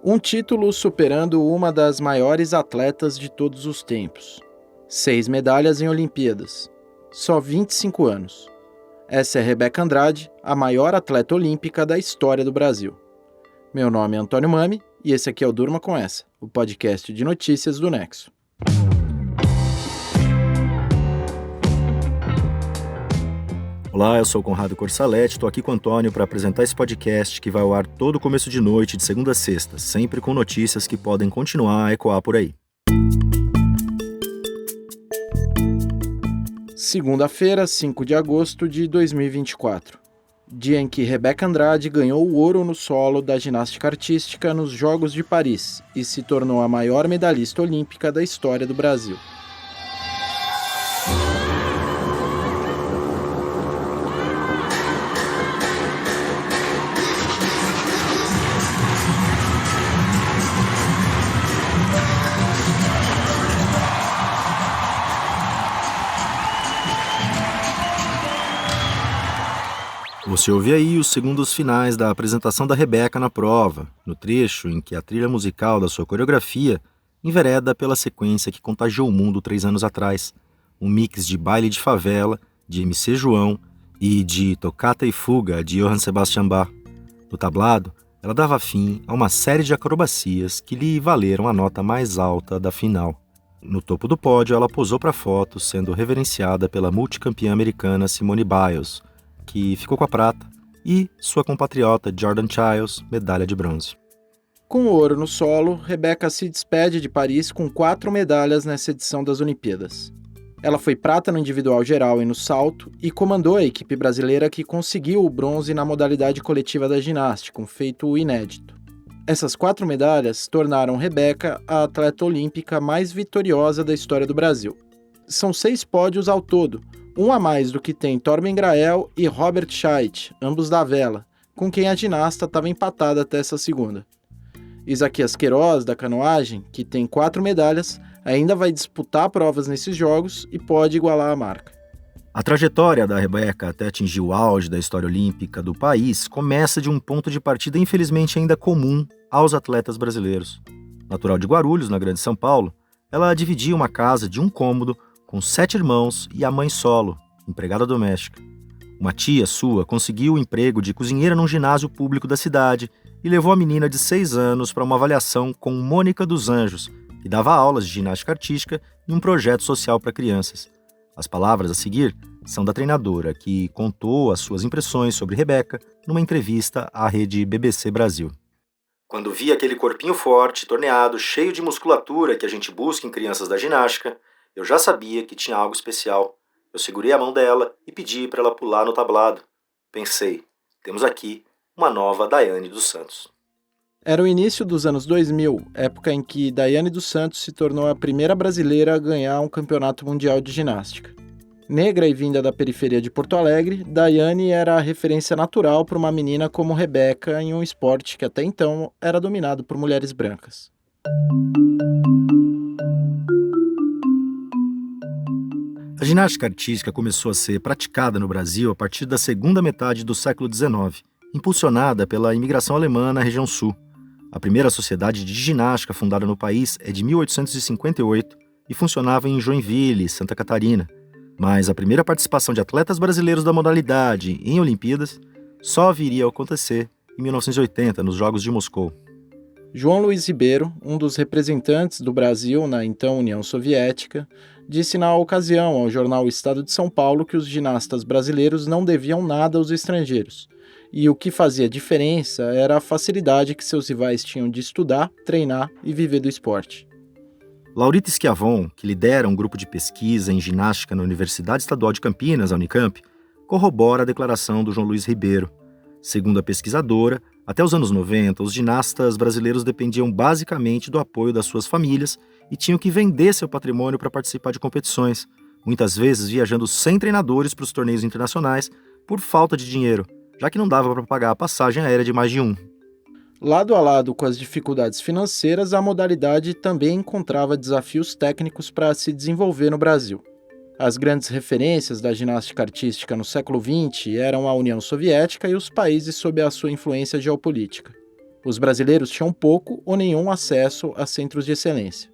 Um título superando uma das maiores atletas de todos os tempos. 6 medalhas em Olimpíadas. Só 25 anos. Essa é Rebeca Andrade, a maior atleta olímpica da história do Brasil. Meu nome é Antônio Mami e esse aqui é o Durma Com Essa, o podcast de notícias do Nexo. Olá, eu sou o Conrado Corsaletti, estou aqui com o Antônio para apresentar esse podcast que vai ao ar todo começo de noite, de segunda a sexta, sempre com notícias que podem continuar a ecoar por aí. Segunda-feira, 5 de agosto de 2024. Dia em que Rebeca Andrade ganhou o ouro no solo da ginástica artística nos Jogos de Paris e se tornou a maior medalhista olímpica da história do Brasil. Você ouve aí os segundos finais da apresentação da Rebeca na prova, no trecho em que a trilha musical da sua coreografia envereda pela sequência que contagiou o mundo 3 anos atrás, um mix de baile de favela, de MC João e de Toccata e Fuga, de Johann Sebastian Bach. No tablado, ela dava fim a uma série de acrobacias que lhe valeram a nota mais alta da final. No topo do pódio, ela posou para foto, sendo reverenciada pela multicampeã americana Simone Biles, que ficou com a prata, e sua compatriota Jordan Chiles, medalha de bronze. Com o ouro no solo, Rebeca se despede de Paris com 4 medalhas nessa edição das Olimpíadas. Ela foi prata no individual geral e no salto e comandou a equipe brasileira que conseguiu o bronze na modalidade coletiva da ginástica, um feito inédito. Essas 4 medalhas tornaram Rebeca a atleta olímpica mais vitoriosa da história do Brasil. São 6 pódios ao todo, um a mais do que tem Torben Grael e Robert Scheidt, ambos da vela, com quem a ginasta estava empatada até essa segunda. Isaquias Queiroz, da canoagem, que tem 4 medalhas, ainda vai disputar provas nesses jogos e pode igualar a marca. A trajetória da Rebeca até atingir o auge da história olímpica do país começa de um ponto de partida infelizmente ainda comum aos atletas brasileiros. Natural de Guarulhos, na Grande São Paulo, ela dividia uma casa de um cômodo com 7 irmãos e a mãe solo, empregada doméstica. Uma tia sua conseguiu o emprego de cozinheira num ginásio público da cidade e levou a menina de 6 anos para uma avaliação com Mônica dos Anjos, que dava aulas de ginástica artística em um projeto social para crianças. As palavras a seguir são da treinadora, que contou as suas impressões sobre Rebeca numa entrevista à rede BBC Brasil. Quando vi aquele corpinho forte, torneado, cheio de musculatura que a gente busca em crianças da ginástica, eu já sabia que tinha algo especial. Eu segurei a mão dela e pedi para ela pular no tablado. Pensei, temos aqui uma nova Daiane dos Santos. Era o início dos anos 2000, época em que Daiane dos Santos se tornou a primeira brasileira a ganhar um campeonato mundial de ginástica. Negra e vinda da periferia de Porto Alegre, Daiane era a referência natural para uma menina como Rebeca em um esporte que até então era dominado por mulheres brancas. A ginástica artística começou a ser praticada no Brasil a partir da segunda metade do século XIX, impulsionada pela imigração alemã na região sul. A primeira sociedade de ginástica fundada no país é de 1858 e funcionava em Joinville, Santa Catarina. Mas a primeira participação de atletas brasileiros da modalidade em Olimpíadas só viria a acontecer em 1980, nos Jogos de Moscou. João Luiz Ribeiro, um dos representantes do Brasil na então União Soviética, disse na ocasião ao jornal Estado de São Paulo que os ginastas brasileiros não deviam nada aos estrangeiros, e o que fazia diferença era a facilidade que seus rivais tinham de estudar, treinar e viver do esporte. Laurita Schiavon, que lidera um grupo de pesquisa em ginástica na Universidade Estadual de Campinas, a Unicamp, corrobora a declaração do João Luiz Ribeiro. Segundo a pesquisadora, até os anos 90, os ginastas brasileiros dependiam basicamente do apoio das suas famílias e tinham que vender seu patrimônio para participar de competições, muitas vezes viajando sem treinadores para os torneios internacionais por falta de dinheiro, já que não dava para pagar a passagem aérea de mais de um. Lado a lado com as dificuldades financeiras, a modalidade também encontrava desafios técnicos para se desenvolver no Brasil. As grandes referências da ginástica artística no século XX eram a União Soviética e os países sob a sua influência geopolítica. Os brasileiros tinham pouco ou nenhum acesso a centros de excelência.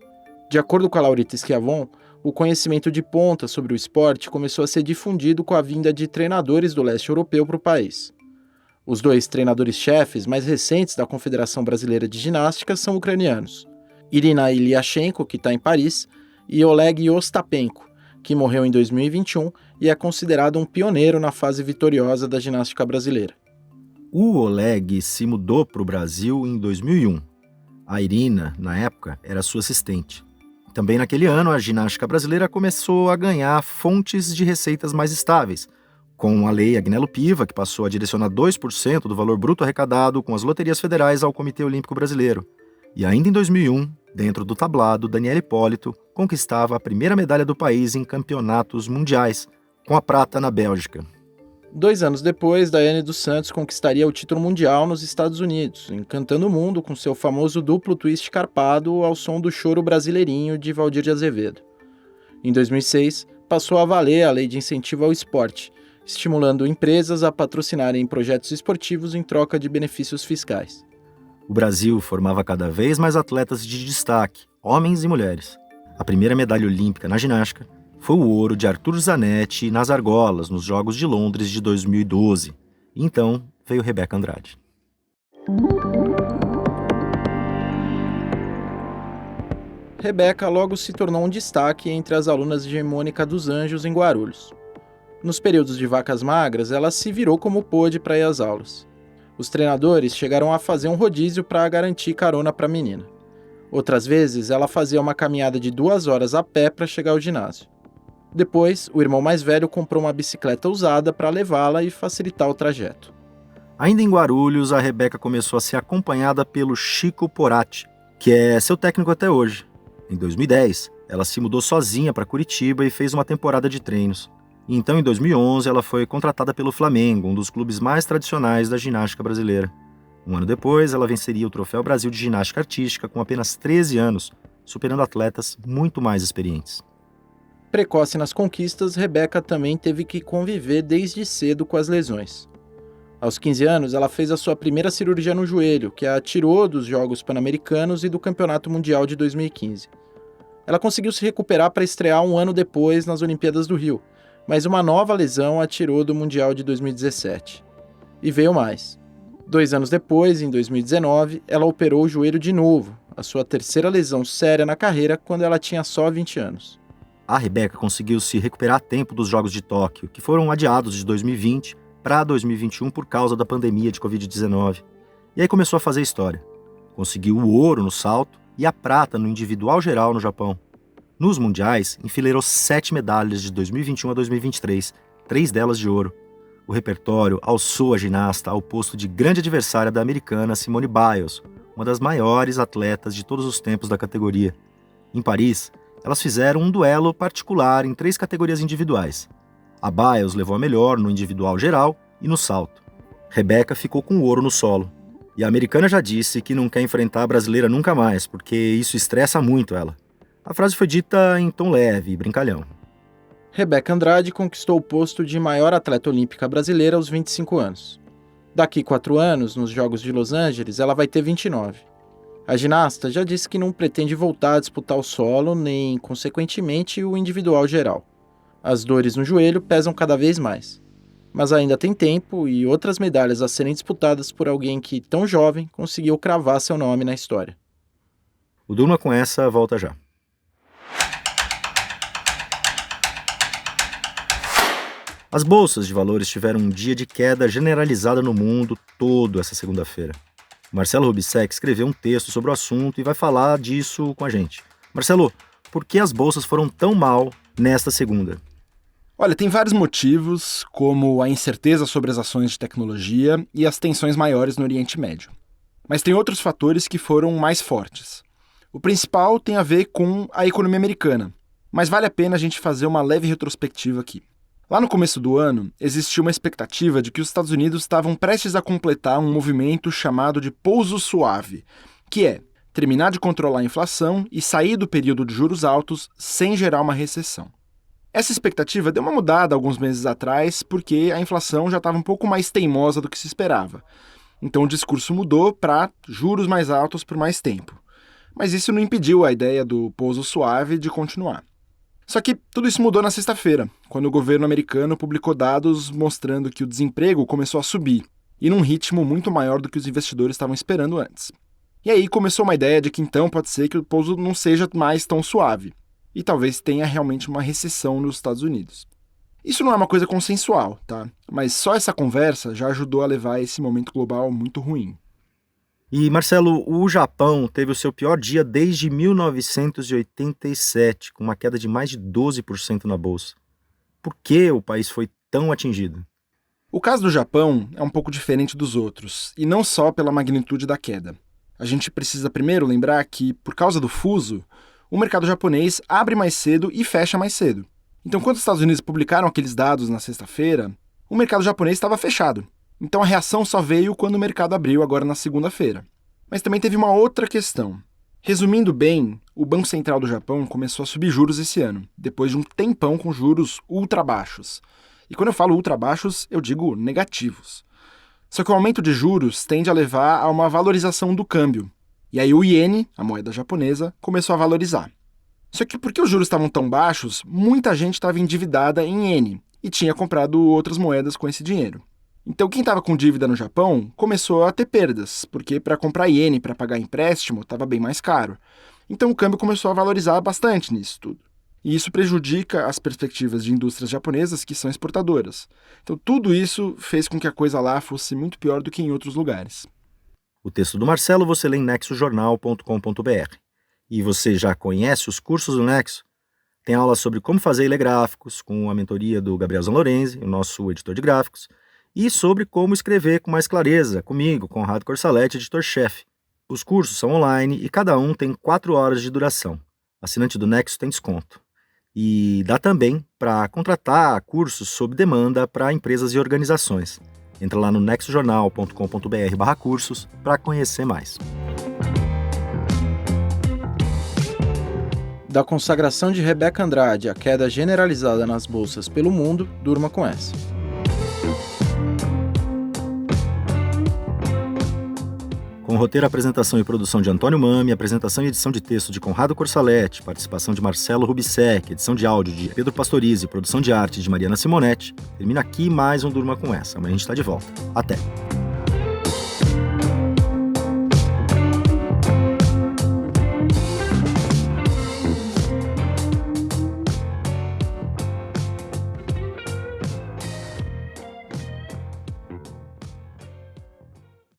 De acordo com a Laurita Schiavon, o conhecimento de ponta sobre o esporte começou a ser difundido com a vinda de treinadores do leste europeu para o país. Os 2 treinadores-chefes mais recentes da Confederação Brasileira de Ginástica são ucranianos: Irina Ilyashenko, que está em Paris, e Oleg Ostapenko, que morreu em 2021 e é considerado um pioneiro na fase vitoriosa da ginástica brasileira. O Oleg se mudou para o Brasil em 2001. A Irina, na época, era sua assistente. Também naquele ano, a ginástica brasileira começou a ganhar fontes de receitas mais estáveis, com a Lei Agnello Piva, que passou a direcionar 2% do valor bruto arrecadado com as loterias federais ao Comitê Olímpico Brasileiro. E ainda em 2001, dentro do tablado, Daniela Hipólito conquistava a primeira medalha do país em campeonatos mundiais, com a prata na Bélgica. 2 anos depois, Daiane dos Santos conquistaria o título mundial nos Estados Unidos, encantando o mundo com seu famoso duplo twist carpado ao som do choro brasileirinho de Valdir de Azevedo. Em 2006, passou a valer a Lei de Incentivo ao Esporte, estimulando empresas a patrocinarem projetos esportivos em troca de benefícios fiscais. O Brasil formava cada vez mais atletas de destaque, homens e mulheres. A primeira medalha olímpica na ginástica foi o ouro de Arthur Zanetti nas argolas, nos Jogos de Londres de 2012. E então veio Rebeca Andrade. Rebeca logo se tornou um destaque entre as alunas de Mônica dos Anjos em Guarulhos. Nos períodos de vacas magras, ela se virou como pôde para ir às aulas. Os treinadores chegaram a fazer um rodízio para garantir carona para a menina. Outras vezes, ela fazia uma caminhada de 2 horas a pé para chegar ao ginásio. Depois, o irmão mais velho comprou uma bicicleta usada para levá-la e facilitar o trajeto. Ainda em Guarulhos, a Rebeca começou a ser acompanhada pelo Chico Porati, que é seu técnico até hoje. Em 2010, ela se mudou sozinha para Curitiba e fez uma temporada de treinos. Então, em 2011, ela foi contratada pelo Flamengo, um dos clubes mais tradicionais da ginástica brasileira. Um ano depois, ela venceria o Troféu Brasil de Ginástica Artística com apenas 13 anos, superando atletas muito mais experientes. Precoce nas conquistas, Rebeca também teve que conviver desde cedo com as lesões. Aos 15 anos, ela fez a sua primeira cirurgia no joelho, que a tirou dos Jogos Pan-Americanos e do Campeonato Mundial de 2015. Ela conseguiu se recuperar para estrear um ano depois nas Olimpíadas do Rio, mas uma nova lesão a tirou do Mundial de 2017. E veio mais. 2 anos depois, em 2019, ela operou o joelho de novo, a sua terceira lesão séria na carreira quando ela tinha só 20 anos. A Rebeca conseguiu se recuperar a tempo dos Jogos de Tóquio, que foram adiados de 2020 para 2021 por causa da pandemia de Covid-19. E aí começou a fazer história. Conseguiu o ouro no salto e a prata no individual geral no Japão. Nos mundiais, enfileirou 7 medalhas de 2021 a 2023, 3 delas de ouro. O repertório alçou a ginasta ao posto de grande adversária da americana Simone Biles, uma das maiores atletas de todos os tempos da categoria. Em Paris, elas fizeram um duelo particular em 3 categorias individuais. A Biles levou a melhor no individual geral e no salto. Rebeca ficou com o ouro no solo. E a americana já disse que não quer enfrentar a brasileira nunca mais, porque isso estressa muito ela. A frase foi dita em tom leve e brincalhão. Rebeca Andrade conquistou o posto de maior atleta olímpica brasileira aos 25 anos. Daqui 4 anos, nos Jogos de Los Angeles, ela vai ter 29. A ginasta já disse que não pretende voltar a disputar o solo, nem, consequentemente, o individual geral. As dores no joelho pesam cada vez mais. Mas ainda tem tempo e outras medalhas a serem disputadas por alguém que, tão jovem, conseguiu cravar seu nome na história. O Duma com essa volta já. As bolsas de valores tiveram um dia de queda generalizada no mundo todo essa segunda-feira. Marcelo Rubissek escreveu um texto sobre o assunto e vai falar disso com a gente. Marcelo, por que as bolsas foram tão mal nesta segunda? Olha, tem vários motivos, como a incerteza sobre as ações de tecnologia e as tensões maiores no Oriente Médio. Mas tem outros fatores que foram mais fortes. O principal tem a ver com a economia americana, mas vale a pena a gente fazer uma leve retrospectiva aqui. Lá no começo do ano, existia uma expectativa de que os Estados Unidos estavam prestes a completar um movimento chamado de pouso suave, que é terminar de controlar a inflação e sair do período de juros altos sem gerar uma recessão. Essa expectativa deu uma mudada alguns meses atrás porque a inflação já estava um pouco mais teimosa do que se esperava. Então o discurso mudou para juros mais altos por mais tempo. Mas isso não impediu a ideia do pouso suave de continuar. Só que tudo isso mudou na sexta-feira, quando o governo americano publicou dados mostrando que o desemprego começou a subir, e num ritmo muito maior do que os investidores estavam esperando antes. E aí começou uma ideia de que então pode ser que o pouso não seja mais tão suave, e talvez tenha realmente uma recessão nos Estados Unidos. Isso não é uma coisa consensual, tá? Mas só essa conversa já ajudou a levar esse momento global muito ruim. E, Marcelo, o Japão teve o seu pior dia desde 1987, com uma queda de mais de 12% na bolsa. Por que o país foi tão atingido? O caso do Japão é um pouco diferente dos outros, e não só pela magnitude da queda. A gente precisa primeiro lembrar que, por causa do fuso, o mercado japonês abre mais cedo e fecha mais cedo. Então, quando os Estados Unidos publicaram aqueles dados na sexta-feira, o mercado japonês estava fechado. Então a reação só veio quando o mercado abriu agora na segunda-feira. Mas também teve uma outra questão. Resumindo bem, o Banco Central do Japão começou a subir juros esse ano, depois de um tempão com juros ultra baixos. E quando eu falo ultra baixos, eu digo negativos. Só que o aumento de juros tende a levar a uma valorização do câmbio. E aí o iene, a moeda japonesa, começou a valorizar. Só que porque os juros estavam tão baixos, muita gente estava endividada em iene e tinha comprado outras moedas com esse dinheiro. Então quem estava com dívida no Japão começou a ter perdas, porque para comprar iene para pagar empréstimo estava bem mais caro. Então o câmbio começou a valorizar bastante nisso tudo. E isso prejudica as perspectivas de indústrias japonesas que são exportadoras. Então tudo isso fez com que a coisa lá fosse muito pior do que em outros lugares. O texto do Marcelo você lê em nexojornal.com.br. E você já conhece os cursos do Nexo? Tem aulas sobre como fazer e ler gráficos, com a mentoria do Gabriel Zanlorenzi, o nosso editor de gráficos, e sobre como escrever com mais clareza, comigo, Conrado Corsaletti, editor-chefe. Os cursos são online e cada um tem 4 horas de duração. Assinante do Nexo tem desconto. E dá também para contratar cursos sob demanda para empresas e organizações. Entra lá no nexojornal.com.br/cursos para conhecer mais. Da consagração de Rebeca Andrade à queda generalizada nas bolsas pelo mundo, durma com essa. Com roteiro, apresentação e produção de Antônio Mami, apresentação e edição de texto de Conrado Corsaletti, participação de Marcelo Rubissec, edição de áudio de Pedro Pastorizi, produção de arte de Mariana Simonetti, termina aqui mais um Durma com essa. Amanhã a gente está de volta. Até!